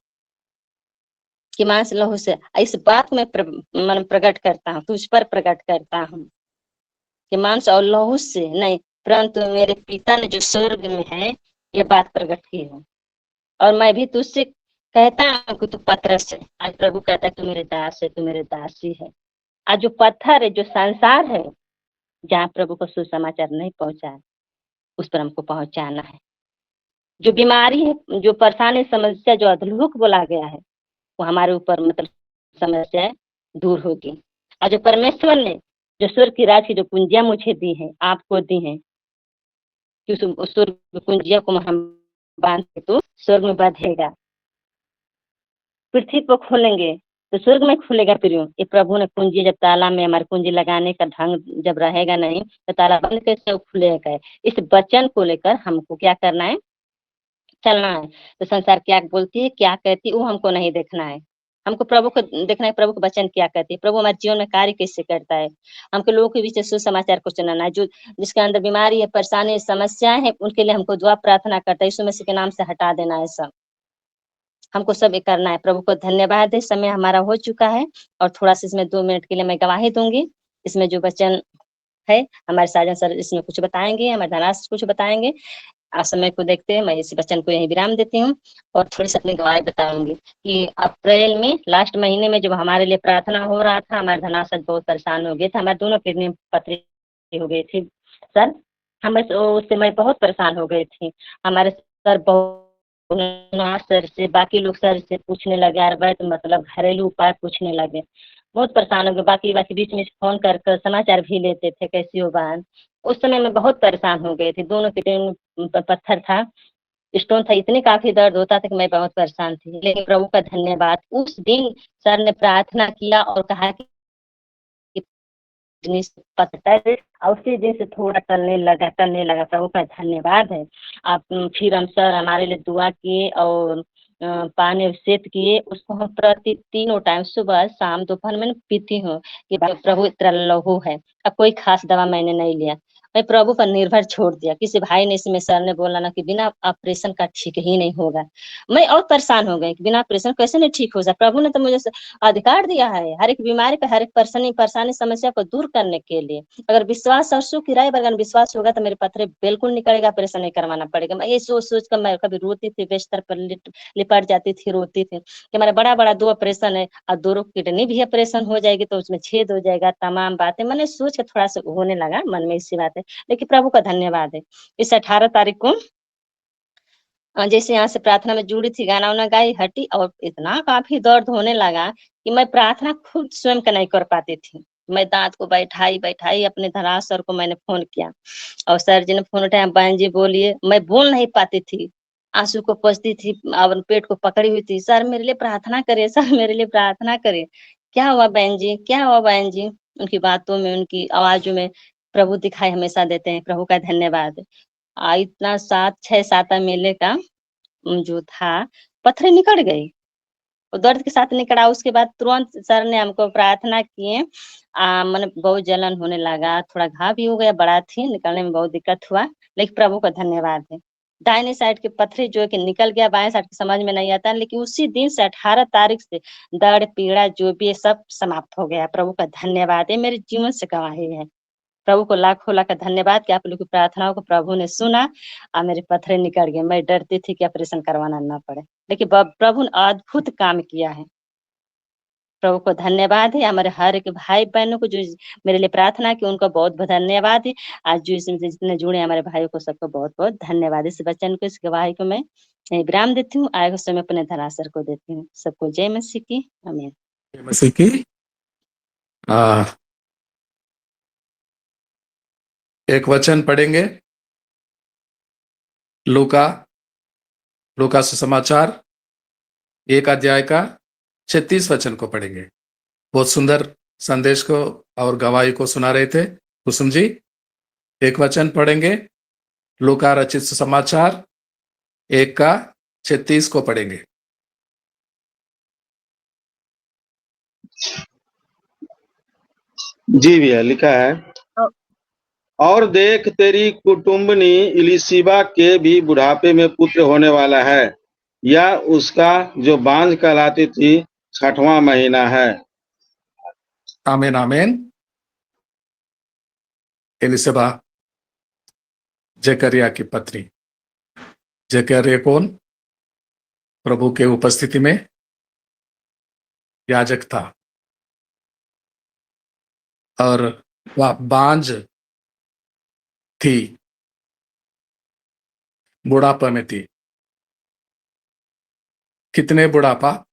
कि मांस लहू से, इस बात में मन प्रकट करता हूँ, तुझ पर प्रकट करता हूँ कि मांस और लहू से नहीं, परंतु मेरे पिता ने जो स्वर्ग में है ये बात प्रकट की है। और मैं भी तुझसे कहता हूँ कि तू पत्थर से, आज प्रभु कहता है तू मेरे दास है, तू मेरे दासी है। आज जो पत्थर है, जो संसार है, जहाँ प्रभु को सुसमाचार नहीं पहुंचा है, उस पर हमको पहुंचाना है। जो बीमारी है, जो परेशानी, समस्या, जो अधलोक बोला गया है, वो हमारे ऊपर मतलब समस्या दूर होगी। और जो परमेश्वर ने जो स्वर्ग की राज की जो कुंजियां मुझे दी है, आपको दी है, कि उस स्वर्ग कुंजिया को हम बांध के तो स्वर्ग में बंधेगा, पृथ्वी पर खोलेंगे तो स्वर्ग में खुलेगा। प्रियो, ये प्रभु ने कुंजी, जब ताला में हमारे कुंजी लगाने का ढंग जब रहेगा नहीं, तो ताला बंद कैसे खुलेगा। इस वचन को लेकर हमको क्या करना है, चलना है। तो संसार क्या बोलती है, क्या कहती है, वो हमको नहीं देखना है। हमको प्रभु को देखना है, प्रभु का वचन क्या कहती है, प्रभु हमारे जीवन में कार्य कैसे करता है। हमको लोगों के बीच सुसमाचार को सुनाना है। जो जिसके अंदर बीमारी है, परेशानी, समस्याएं है, उनके लिए हमको दुआ प्रार्थना करता है, यीशु मसीह के नाम से हटा देना है सब। हमको सब ये करना है। प्रभु को धन्यवाद है। समय हमारा हो चुका है और थोड़ा सा इसमें 2 मिनट के लिए मैं गवाही दूंगी। इसमें जो वचन है, हमारे साजन सर इसमें कुछ बताएंगे, हमारे धनास कुछ बताएंगे। आज समय को देखते हुए मैं इस वचन को यही विराम देती हूँ और थोड़ी सी अपनी गवाही बताऊंगी कि अप्रैल में, लास्ट महीने में, जब हमारे लिए प्रार्थना हो रहा था, हमारे धनास बहुत परेशान हो गए थे। हमारे दोनों किडनी पथरी हो गई थी सर। हम उस समय बहुत परेशान हो गए थे। हमारे सर बहुत सर से, बाकी लोग सर से पूछने लगे, यार वैद मतलब घरेलू उपाय पूछने लगे। बहुत परेशान हो गए। बाकी बीच में फोन कर कर समाचार भी लेते थे, कैसी हो बहन। उस समय में बहुत परेशान हो गए थे। दोनों किडनी पत्थर था, स्टोन था, इतनी काफी दर्द होता था कि मैं बहुत परेशान थी। लेकिन प्रभु का धन्यवाद, उस दिन सर ने प्रार्थना किया और कहा कि पत्थर, और उसी दिन से थोड़ा टलने लगा। प्रभु का धन्यवाद है। आप फिर हम सर हमारे लिए दुआ किए और पानी अभिषेक किए। उसको हम प्रति तीनों टाइम, सुबह शाम दोपहर में पीती हूँ कि प्रभु इतना लहू है। अब कोई खास दवा मैंने नहीं लिया, मैं प्रभु पर निर्भर छोड़ दिया। किसी भाई ने, इसमें सर ने बोला ना कि बिना ऑपरेशन का ठीक ही नहीं होगा। मैं और परेशान हो गई कि बिना ऑपरेशन कैसे नहीं ठीक हो जाए। प्रभु ने तो मुझे अधिकार दिया है हर एक बीमारी पे, हर एक परेशानी समस्या को दूर करने के लिए। अगर विश्वास और सुख की राय पर अगर विश्वास होगा तो मेरे पत्थरे बिल्कुल निकलेगा, ऑपरेशन नहीं करवाना पड़ेगा। मैं ये सोच कर मैं कभी रोती थी, बिस्तर पर लिपट जाती थी, रोती थी कि हमारा बड़ा बड़ा 2 ऑपरेशन है और 2 किडनी भी ऑपरेशन हो जाएगी तो उसमें छेद हो जाएगा। तमाम बातें मैंने सोच के थोड़ा सा होने लगा मन में, इसी बात है। लेकिन प्रभु का धन्यवाद है। इस 18 तारीख को जैसे यहाँ से प्रार्थना में जुड़ी थी, गाना वाना गाई, हटी और इतना काफी दर्द होने लगा कि मैं प्रार्थना खुद स्वयं का नहीं कर पाती थी। मैं दांत को बैठाई अपने धरास सर को मैंने फोन किया और सर जी ने फोन उठाया, बहन जी बोलिए। मैं बोल नहीं पाती थी, आंसू को पोंछती थी और पेट को पकड़ी हुई थी। सर मेरे लिए प्रार्थना करे, सर मेरे लिए प्रार्थना करे। क्या हुआ बहन जी, क्या हुआ बहन जी। उनकी बातों में, उनकी आवाजों में प्रभु दिखाई हमेशा देते हैं। प्रभु का धन्यवाद। इतना 7-6 मेले का जो था, पत्थर निकल गई और दर्द के साथ निकला। उसके बाद तुरंत सर ने हमको प्रार्थना किए। मैंने बहुत जलन होने लगा, थोड़ा घाव भी हो गया, बड़ा थी, निकलने में बहुत दिक्कत हुआ। लेकिन प्रभु का धन्यवाद है। दाहिने साइड के पत्थर जो है कि निकल गया, बाएं साइड के समझ में नहीं आता, लेकिन उसी दिन से 18 तारीख से दर्द पीड़ा जो भी है सब समाप्त हो गया। प्रभु का धन्यवाद है, मेरे जीवन से गवाही है। प्रभु को लाखों लाख धन्यवाद कि आप लोग की प्रार्थनाओं को प्रभु ने सुना और मेरे पत्थरे निकल गए। मैं डरती थी कि ऑपरेशन करवाना ना पड़े, लेकिन प्रभु ने अद्भुत काम किया है। प्रभु को धन्यवाद है। हमारे हर एक भाई बहनों को जो मेरे लिए प्रार्थना की, उनको बहुत बहुत धन्यवाद है। आज जो इसमें जितने जुड़े हमारे भाइयों को सबको बहुत बहुत धन्यवाद। इस वचन को, इस गवाही को मैं विराम देती हूँ। आगे समय अपने धरासर को देती हूँ। सबको जय मसीह की, आमीन। मसीह की एक वचन पढ़ेंगे, लूका सुसमाचार 1 अध्याय का 36 वचन को पढ़ेंगे। बहुत सुंदर संदेश को और गवाही को सुना रहे थे कुसुम जी। एक वचन पढ़ेंगे, लूका रचित सुसमाचार 1 का 36 को पढ़ेंगे। जी भैया, लिखा है, और देख तेरी कुटुंबनी इलिशिबा के भी बुढ़ापे में पुत्र होने वाला है। यह उसका जो बांझ कहलाती थी 6वां महीना है। आमीन आमीन। एलिसबा जकरिया की पत्नी। जकरिया कौन? प्रभु के उपस्थिति में याजक था और वह बांझ थी, बुढ़ापा में थी। कितने बुढ़ापा?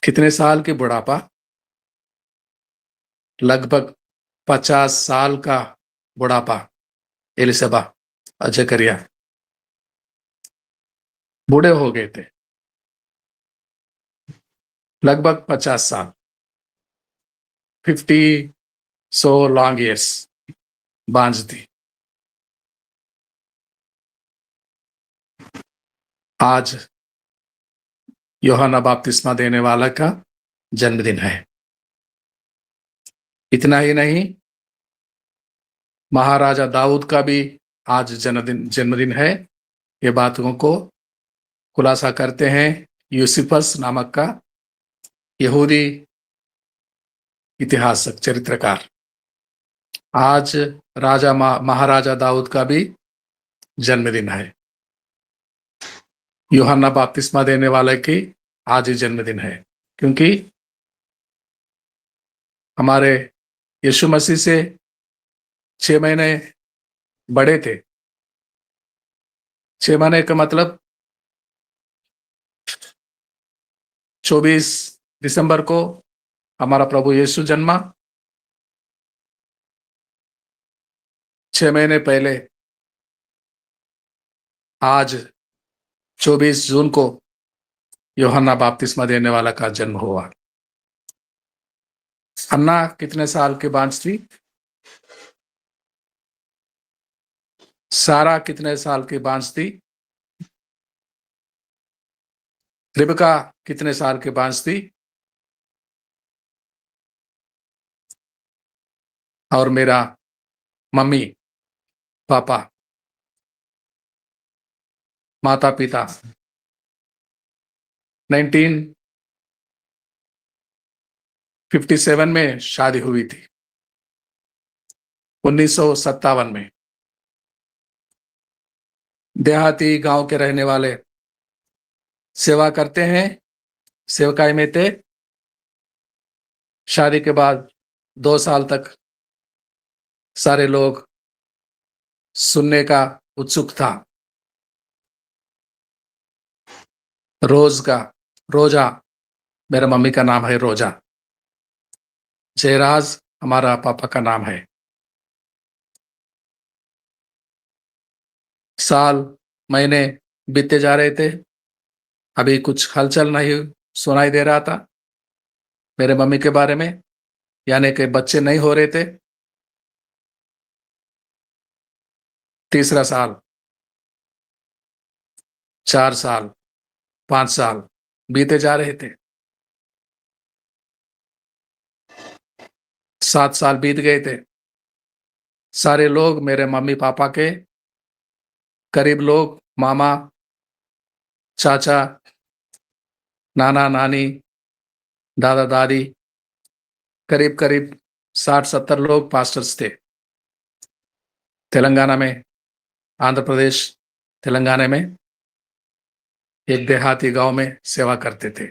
कितने साल की बुढ़ापा? लगभग 50 साल का बुढ़ापा। एलिसबा और जकरिया बूढ़े हो गए थे, लगभग 50 साल, 50 सो लॉन्ग ईयर्स बांझ थी। आज यूहन्ना बपतिस्मा देने वाला का जन्मदिन है। इतना ही नहीं, महाराजा दाऊद का भी आज जन्मदिन है। ये बातों को खुलासा करते हैं यूसिफस नामक का यहूदी इतिहासक चरित्रकार। आज महाराजा दाऊद का भी जन्मदिन है। यूहन्ना बपतिस्मा देने वाले की आज ही जन्मदिन है, क्योंकि हमारे यीशु मसीह से 6 महीने बड़े थे। 6 महीने का मतलब 24 दिसंबर को हमारा प्रभु यीशु जन्मा। 6 महीने पहले आज 24 जून को यूहन्ना बपतिस्मा देने वाला का जन्म हुआ। अन्ना कितने साल की बांझ थी? सारा कितने साल की बांझ थी? रिबका कितने साल की बांझ थी? और मेरा मम्मी पापा माता पिता 1957 में शादी हुई थी। 1957 में देहाती गांव के रहने वाले सेवा करते हैं, सेवकाई में थे। शादी के बाद 2 साल तक सारे लोग सुनने का उत्सुक था। रोजा, मेरे मम्मी का नाम है रोजा। जयराज हमारा पापा का नाम है। साल महीने बीतते जा रहे थे, अभी कुछ हलचल नहीं सुनाई दे रहा था मेरे मम्मी के बारे में, यानी कि बच्चे नहीं हो रहे थे। तीसरा साल, 4 साल, 5 साल बीते जा रहे थे। 7 साल बीत गए थे। सारे लोग मेरे मम्मी पापा के करीब लोग, मामा, चाचा, नाना नानी, दादा दादी, करीब करीब 60-70 लोग पास्टर्स थे। तेलंगाना में, आंध्र प्रदेश तेलंगाना में एक देहाती गांव में सेवा करते थे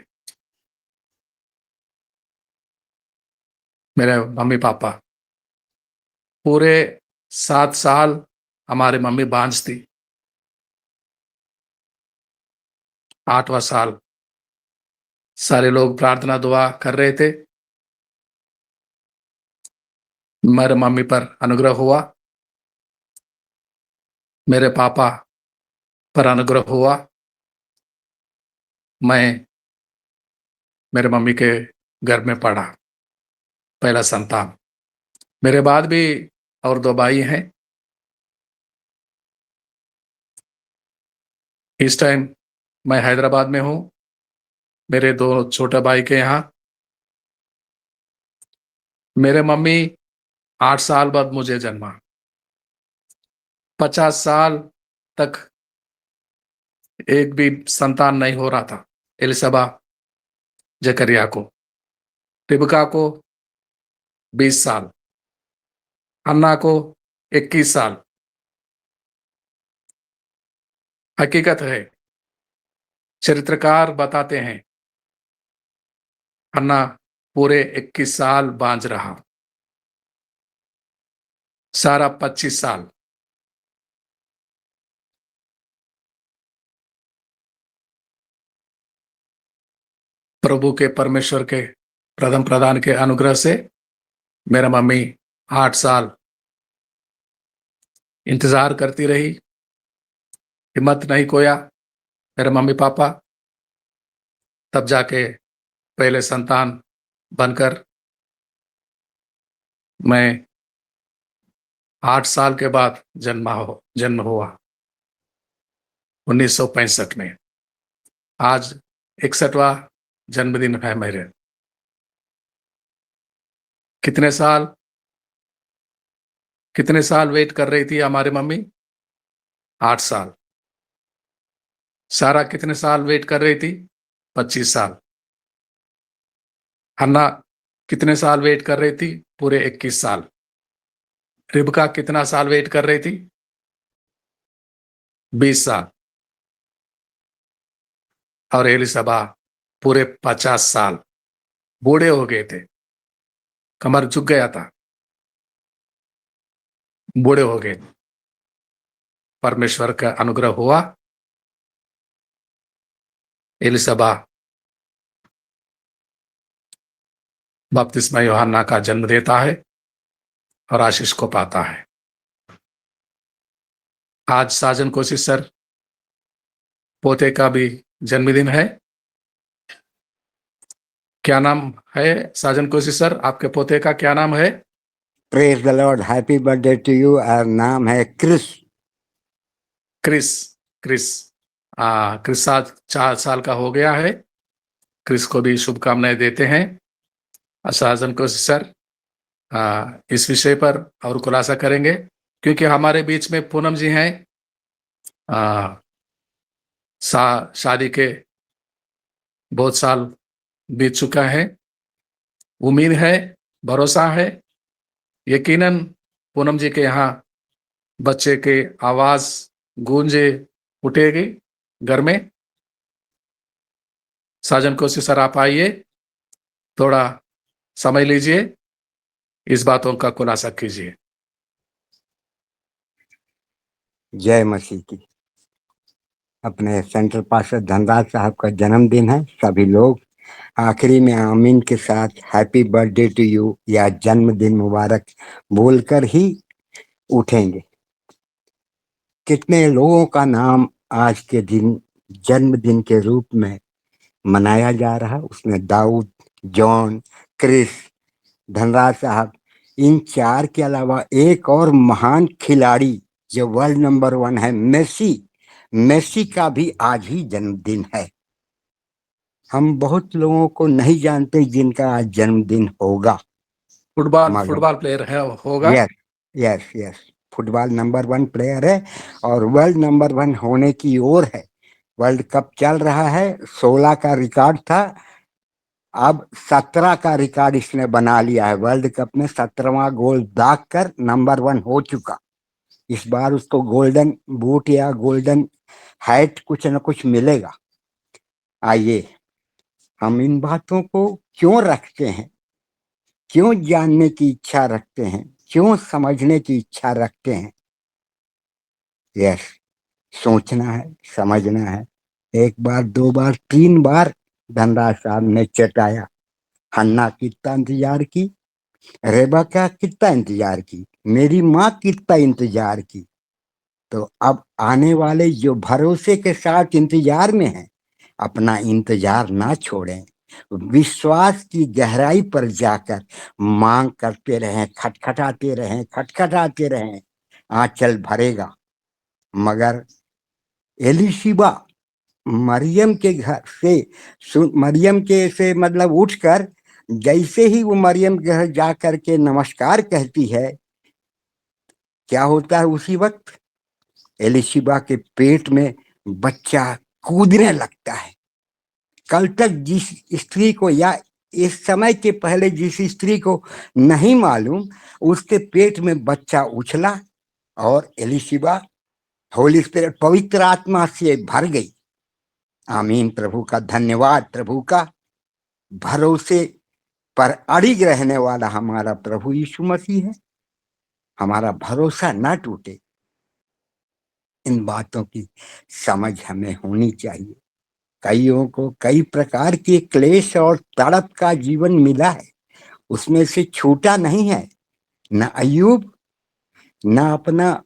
मेरे मम्मी पापा। पूरे 7 साल हमारी मम्मी बांझ थी। 8वां साल सारे लोग प्रार्थना दुआ कर रहे थे। मेरे मम्मी पर अनुग्रह हुआ, मेरे पापा पर अनुग्रह हुआ। मैं मेरे मम्मी के घर में पढ़ा, पहला संतान। मेरे बाद भी और 2 भाई हैं। इस टाइम मैं हैदराबाद में हूँ, मेरे 2 छोटे भाई के यहाँ। मेरे मम्मी 8 साल बाद मुझे जन्मा। 50 साल तक एक भी संतान नहीं हो रहा था। एलिसबा जकरिया को, रिबका को 20 साल, अन्ना को 21 साल, हकीकत है। चरित्रकार बताते हैं हन्ना पूरे 21 साल बांझ रहा, सारा 25 साल। प्रभु के परमेश्वर के प्रथम प्रदान के अनुग्रह से मेरा मम्मी 8 साल इंतजार करती रही, हिम्मत नहीं खोया मेरे मम्मी पापा, तब जाके पहले संतान बनकर मैं 8 साल के बाद जन्म हुआ 1965 में। आज 61वां जन्मदिन है मेरे। कितने साल वेट कर रही थी हमारी मम्मी? 8 साल। सारा कितने साल वेट कर रही थी? 25 साल। हन्ना कितने साल वेट कर रही थी? पूरे 21 साल। रिबका कितना साल वेट कर रही थी? 20 साल। और एलिसबा पूरे 50 साल। बूढ़े हो गए थे, कमर झुक गया था, बूढ़े हो गए। परमेश्वर का अनुग्रह हुआ, एलिसबा बपतिस्मा यूहन्ना का जन्म देता है और आशीष को पाता है। आज साजन कोशिश सर पोते का भी जन्मदिन है। क्या नाम है साजन कोशिश सर? आपके पोते का क्या नाम है? Praise the lord, happy birthday to you. और नाम है क्रिस। क्रिस क्रिस 4 साल का हो गया है। क्रिस को भी शुभकामनाएं देते हैं। साजन कोशिश सर इस विषय पर और खुलासा करेंगे, क्योंकि हमारे बीच में पूनम जी हैं। शादी के बहुत साल बीत चुका है। उम्मीद है, भरोसा है, यकीनन पूनम जी के यहाँ बच्चे के आवाज गूंजे उठेगी घर में। साजन कोशिश सर आप आइए, थोड़ा समय लीजिए, इस बातों का खुलासा कीजिए। जय मसीह की। अपने सेंट्रल पास्टर धनराज साहब का जन्मदिन है। सभी लोग आखिरी में आमीन के साथ हैप्पी बर्थडे टू यू या जन्मदिन मुबारक बोलकर ही उठेंगे। कितने लोगों का नाम आज के दिन जन्मदिन के रूप में मनाया जा रहा है। उसमें दाऊद, जॉन, क्रिस, धनराज साहब, इन 4 के अलावा एक और महान खिलाड़ी जो वर्ल्ड नंबर 1 है, मेसी का भी आज ही जन्मदिन है। हम बहुत लोगों को नहीं जानते जिनका आज जन्मदिन होगा। फुटबॉल प्लेयर है होगा। यस फुटबॉल नंबर 1 प्लेयर है और वर्ल्ड नंबर 1 होने की ओर है। वर्ल्ड कप चल रहा है। 16 का रिकॉर्ड था, अब 17 का रिकॉर्ड इसने बना लिया है। वर्ल्ड कप में 17वां गोल दाग कर नंबर 1 हो चुका। इस बार उसको गोल्डन बूट या गोल्डन हैट कुछ न कुछ मिलेगा। आइए हम इन बातों को क्यों रखते हैं, क्यों जानने की इच्छा रखते हैं, क्यों समझने की इच्छा रखते हैं। यस, सोचना है, समझना है। 1 बार 2 बार 3 बार धनराज साहब ने चटाया। हन्ना कितना इंतजार की, रेबका कितना इंतजार की, मेरी माँ कितना इंतजार की। तो अब आने वाले जो भरोसे के साथ इंतजार में हैं, अपना इंतजार ना छोड़ें। विश्वास की गहराई पर जाकर मांग करते रहें, खटखटाते रहें, आंचल भरेगा। मगर एलिशिबा मरियम के घर से मतलब उठकर जैसे ही वो मरियम के घर जाकर के नमस्कार कहती है, क्या होता है उसी वक्त? एलिशिबा के पेट में बच्चा कूदने लगता है। कल तक जिस स्त्री को या इस समय के पहले जिस स्त्री को नहीं मालूम, उसके पेट में बच्चा उछला और एलिशिबा होली स्पिरिट पवित्र आत्मा से भर गई। आमीन। प्रभु का धन्यवाद। प्रभु का भरोसे पर अड़िग रहने वाला हमारा प्रभु यीशु मसीह है। हमारा भरोसा ना टूटे, इन बातों की समझ हमें होनी चाहिए। कईयों को कई प्रकार के क्लेश और तड़प का जीवन मिला है, उसमें से छूटा नहीं है। न अय्यूब, न अपना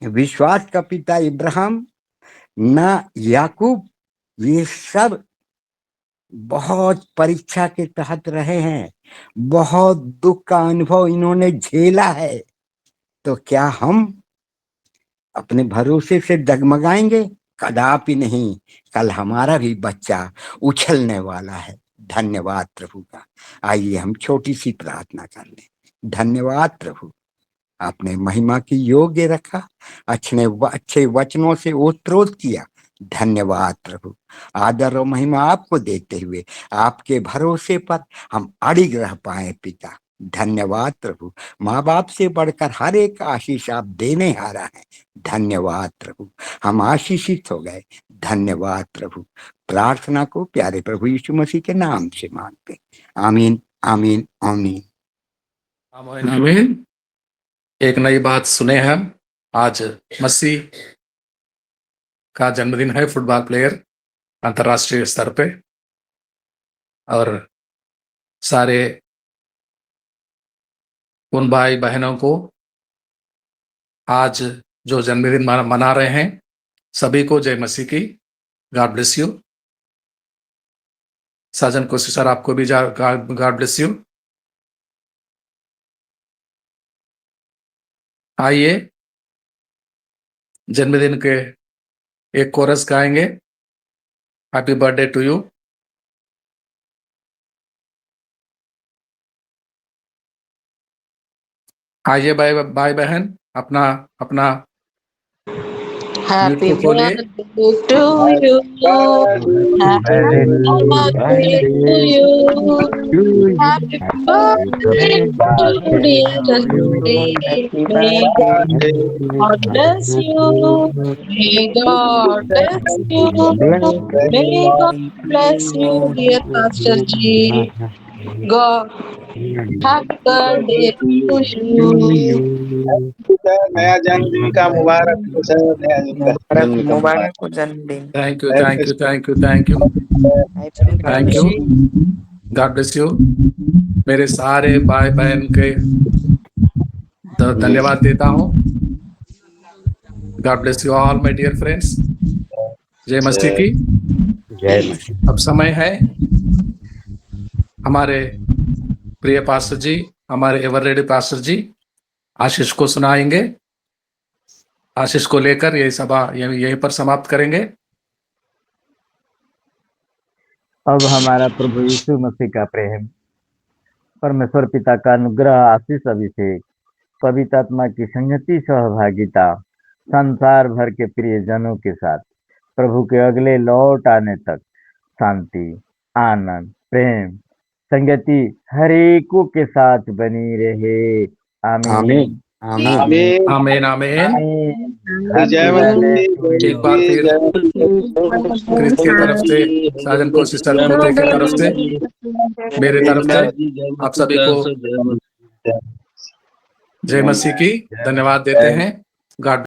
विश्वास का पिता इब्राहिम, न याकूब, ये सब बहुत परीक्षा के तहत रहे हैं। बहुत दुख का अनुभव इन्होंने झेला है। तो क्या हम अपने भरोसे से डगमगाएंगे? कदापि नहीं। कल हमारा भी बच्चा उछलने वाला है। धन्यवाद प्रभु का। आइए हम छोटी सी प्रार्थना कर लें। धन्यवाद प्रभु, आपने महिमा की योग्य रखा, अच्छे वचनों से ओतप्रोत किया। धन्यवाद प्रभु। आदर और महिमा आपको देते हुए आपके भरोसे पर हम अड़िग रह पाए पिता। धन्यवाद प्रभु। माँ बाप से बढ़कर हर एक आशीष आप देने हारा है। धन्यवाद प्रभु, हम आशीषित हो गए। धन्यवाद प्रभु। प्रार्थना को प्यारे प्रभु यीशु मसीह के नाम से मांगते। आमीन आमीन आमीन। आमीन आमीन। एक नई बात सुने हम, आज मसीह का जन्मदिन है, फुटबॉल प्लेयर अंतर्राष्ट्रीय स्तर पे, और सारे उन भाई बहनों को आज जो जन्मदिन मना रहे हैं, सभी को जय मसीह की। God bless you. साजन को सर आपको भी गॉड ब्लेस यू। आइए जन्मदिन के एक कोरस गाएंगे, हैप्पी बर्थडे टू यू। आइए भाई बहन, अपना अपना Happy म्यूट को खोलिए। birthday to you. Happy birthday to you. Happy birthday to dear Justin. May God bless you. May God bless you. May God bless you, dear Pastor G. God, happy birthday to you. नया जन्मदिन का मुबारक हो sir. नया जन्मदिन का मुबारक हो जन्मदिन। Thank you thank you thank you thank you thank you. God bless you. मेरे सारे भाई बहन के धन्यवाद देता हूँ। God bless you all my dear friends. जय मसीह की। अब समय है हमारे प्रिय पास्टर जी, हमारे एवर रेडी पास्टर जी आशीष को सुनाएंगे। आशीष को लेकर यही सभा यहीं पर समाप्त करेंगे। अब हमारा प्रभु यीशु मसीह का प्रेम, परमेश्वर पिता का अनुग्रह, आशीष, अभिषेक, पवित्र आत्मा की संगति, सहभागिता संसार भर के प्रिय जनों के साथ प्रभु के अगले लौट आने तक शांति, आनंद, प्रेम, संगति हर एक के साथ बनी रहे। आमीन आमीन आमीन आमीन। जय मसीह। एक बार फिर क्रिस की तरफ से, साजन को सिस्टर पोते की तरफ से, मेरे तरफ से आप सभी को जय मसीह की धन्यवाद देते हैं। गॉड